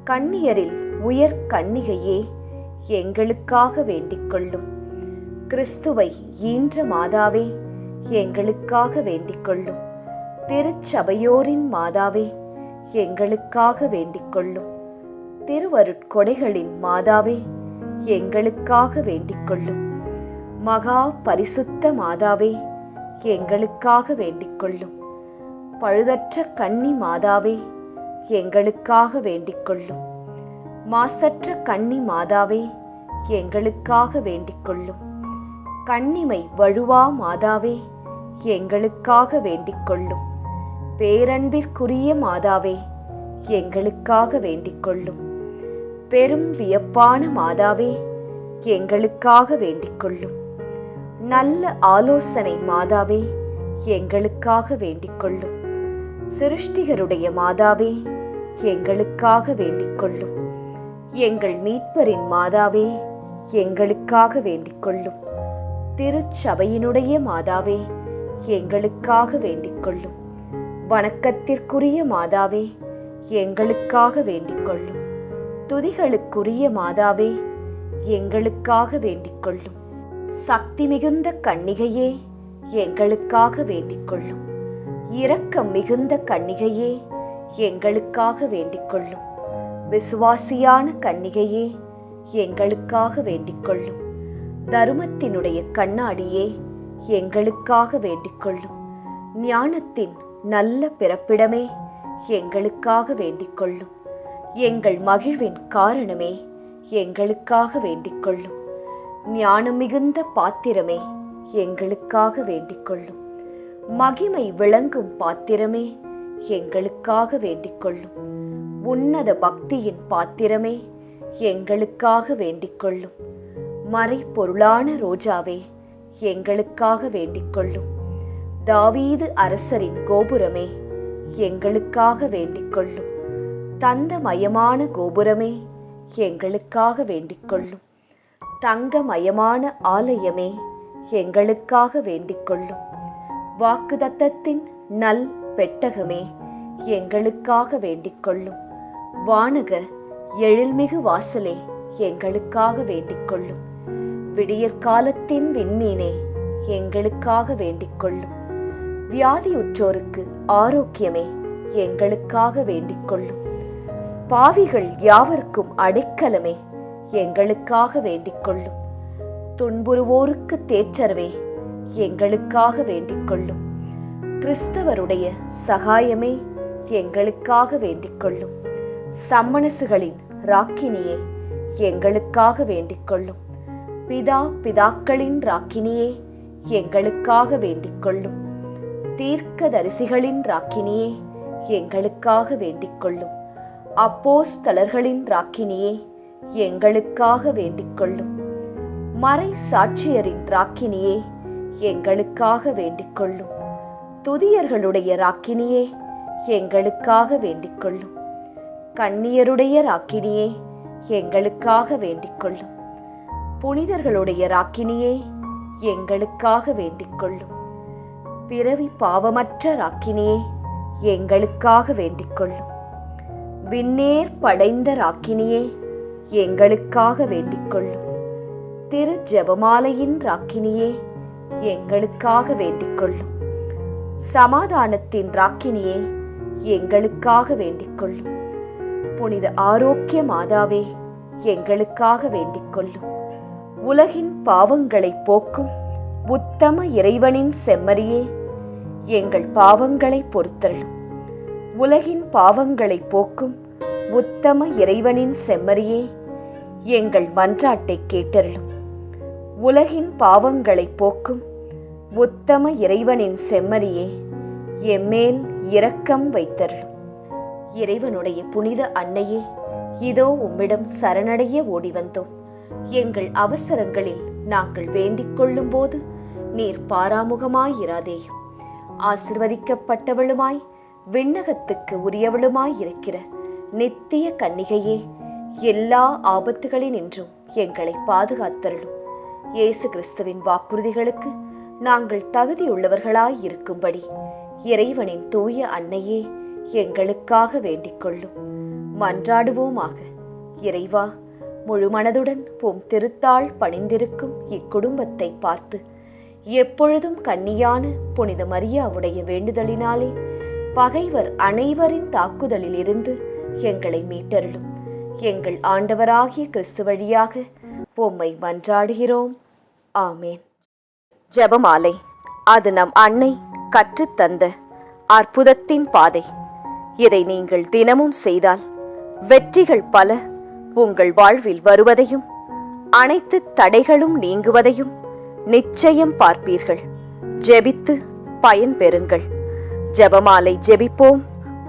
கன்னியரில் உயர் கன்னிகையே, எங்களுக்காக வேண்டிக்கொள்ளும். கிறிஸ்துவை ஈன்ற மாதாவே, எங்களுக்காக வேண்டிக்கொள்ளும். திருச்சபையோரின் மாதாவே, எங்களுக்காக வேண்டிக்கொள்ளும். திருவருட்கொடைகளின் மாதாவே, எங்களுக்காக வேண்டிக்கொள்ளும். மகா பரிசுத்த மாதாவே, எங்களுக்காக வேண்டிக் கொள்ளும். பழுதற்ற கன்னி மாதாவே, எங்களுக்காக வேண்டிக் கொள்ளும். மாசற்ற கன்னி மாதாவே, எங்களுக்காக வேண்டிக் கொள்ளும். கன்னிமை வழுவா மாதாவே, எங்களுக்காக வேண்டிக் கொள்ளும். பேரன்பிற்குரிய மாதாவே, எங்களுக்காக வேண்டிக் கொள்ளும். பெரும் வியப்பான மாதாவே, எங்களுக்காக வேண்டிக் கொள்ளும். நல்ல ஆலோசனை மாதாவே, எங்களுக்காக வேண்டிக் கொள்ளும். சிருஷ்டிகருடைய மாதாவே, எங்களுக்காக வேண்டிக் கொள்ளும். எங்கள் மீட்பரின் மாதாவே, எங்களுக்காக வேண்டிக் கொள்ளும். திருச்சபையினுடைய மாதாவே, எங்களுக்காக வேண்டிக் கொள்ளும். வணக்கத்திற்குரிய மாதாவே, எங்களுக்காக வேண்டிக் கொள்ளும். துதிகளுக்குரிய மாதாவே, எங்களுக்காக வேண்டிக் கொள்ளும். சக்தி மிகுந்த கன்னிகையே, எங்களுக்காக வேண்டிக் கொள்ளும். இரக்கம் மிகுந்த கன்னிகையே, எங்களுக்காக வேண்டிக் கொள்ளும். விசுவாசியான கன்னிகையே, எங்களுக்காக வேண்டிக் கொள்ளும். தருமத்தினுடைய கண்ணாடியே, எங்களுக்காக வேண்டிக் கொள்ளும். ஞானத்தின் நல்ல பிறப்பிடமே, எங்களுக்காக வேண்டிக் கொள்ளும். எங்கள் மகிழ்வின் காரணமே, எங்களுக்காக வேண்டிக் கொள்ளும். ஞானம் மிகுந்த பாத்திரமே, எங்களுக்காக வேண்டிக் கொள்ளும். மகிமை விளங்கும் பாத்திரமே, எங்களுக்காக வேண்டிக் கொள்ளும். உன்னத பக்தியின் பாத்திரமே, எங்களுக்காக வேண்டிக் கொள்ளும். மறைப்பொருளான ரோஜாவே, எங்களுக்காக வேண்டிக் கொள்ளும். தாவீது அரசரின் கோபுரமே, எங்களுக்காக வேண்டிக் கொள்ளும். தந்தமயமான கோபுரமே, எங்களுக்காக வேண்டிக் கொள்ளும். தங்கமயமான ஆலயமே, எங்களுக்காக வேண்டிக் கொள்ளும். வாக்குதத்தத்தின் நல் பெட்டகமே, எங்களுக்காக வேண்டிக் கொள்ளும். வானக எழில்மிகு வாசலே, எங்களுக்காக வேண்டிக் கொள்ளும். விடியற்காலத்தின் விண்மீனே, எங்களுக்காக வேண்டிக் கொள்ளும். வியாதியுற்றோருக்கு ஆரோக்கியமே, எங்களுக்காக வேண்டிக் கொள்ளும். பாவிகள் யாவருக்கும் அடைக்கலமே, எங்களுக்காக வேண்டிக் கொள்ளும். துன்புறுவோருக்கு தேற்றரவே, எங்களுக்காக வேண்டிக் கொள்ளும். கிறிஸ்தவருடைய சகாயமே, எங்களுக்காக வேண்டிக் கொள்ளும். சம்மனசுகளின் ராக்கினியே, எங்களுக்காக வேண்டிக் கொள்ளும். பிதாக்களின் ராக்கினியே, எங்களுக்காக வேண்டிக் கொள்ளும். தீர்க்கதரிசிகளின் ராக்கினியே, எங்களுக்காக வேண்டிக் கொள்ளும். அப்போஸ்தலர்களின் ராக்கினியே, எங்களுக்காக வேண்டிக் கொள்ளும். மறை சாட்சியரின் ராக்கினியே, எங்களுக்காக வேண்டிக் கொள்ளும். துதியர்களுடைய ராக்கினியே, எங்களுக்காக வேண்டிக் கொள்ளும். கன்னியருடைய ராக்கினியே, எங்களுக்காக வேண்டிக் கொள்ளும். புனிதர்களுடைய ராக்கினியே, எங்களுக்காக வேண்டிக் கொள்ளும். பிறவி பாவமற்ற ராக்கினியே, எங்களுக்காக வேண்டிக் கொள்ளும். விண்ணேர் படைந்த ராக்கினியே, எங்களுக்காக வேண்டிக் கொள்ளும். திரு ஜெபமாலையின் ராக்கினியே, எங்களுக்காக வேண்டிக் கொள்ளும். சமாதானத்தின் ராக்கினியே, எங்களுக்காக வேண்டிக் கொள்ளும். புனித ஆரோக்கிய மாதாவே, எங்களுக்காக வேண்டிக் கொள்ளும். உலகின் பாவங்களை போக்கும் உத்தம இறைவனின் செம்மறியே, எங்கள் பாவங்களை பொறுத்தருளும். உலகின் பாவங்களை போக்கும் உத்தம இறைவனின் செம்மறியே, எங்கள் மன்றாட்டை கேட்டருளும். உலகின் பாவங்களை போக்கும் உத்தம இறைவனின் செம்மறியே, எம்மேல் இரக்கம் வைத்தருளும். இறைவனுடைய புனித அன்னையே, இதோ உம்மிடம் சரணடைய ஓடி வந்தோம். எங்கள் அவசரங்களில் நாங்கள் வேண்டிக் கொள்ளும் போது நீர் பாராமுகமாயிராதேயும். ஆசிர்வதிக்கப்பட்டவளுமாய் விண்ணகத்துக்கு உரியவளுமாயிருக்கிற நித்திய கன்னிகையே, எல்லா ஆபத்துகளினின்றும் எங்களை பாதுகாத்தருளும். இயேசு கிறிஸ்துவின் வாக்குறுதிகளுக்கு நாங்கள் தகுதியுள்ளவர்களாயிருக்கும்படி இறைவனின் தூய அன்னையே, எங்களுக்காக வேண்டிக் கொள்ளும். மன்றாடுவோமாக. இறைவா, முழு மனதுடன் உம் திருத்தாள் பணிந்திருக்கும் இக்குடும்பத்தை பார்த்து எப்பொழுதும் கன்னியான புனித மரியாவுடைய வேண்டுதலினாலே பகைவர் அனைவரின் தாக்குதலில் இருந்து எங்களை மீட்டருளும். எங்கள் ஆண்டவராகிய கிறிஸ்து வழியாக உம்மை மன்றாடுகிறோம். ஆமேன். ஜெபமாலை. அது நம் அன்னை கற்றுத்தந்த அற்புதத்தின் பாதை. இதை நீங்கள் தினமும் செய்தால் வெற்றிகள் பல உங்கள் வாழ்வில் வருவதையும் அனைத்து தடைகளும் நீங்குவதையும் நிச்சயம் பார்ப்பீர்கள். ஜெபித்து பயன் பெறுங்கள். ஜெபமாலை ஜெபிப்போம்,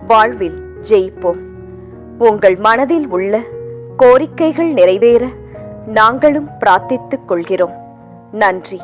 வாழ்வில் ஜெயிப்போம். உங்கள் மனதில் உள்ள கோரிக்கைகள் நிறைவேற நாங்களும் பிரார்த்தித்துக் கொள்கிறோம். நன்றி.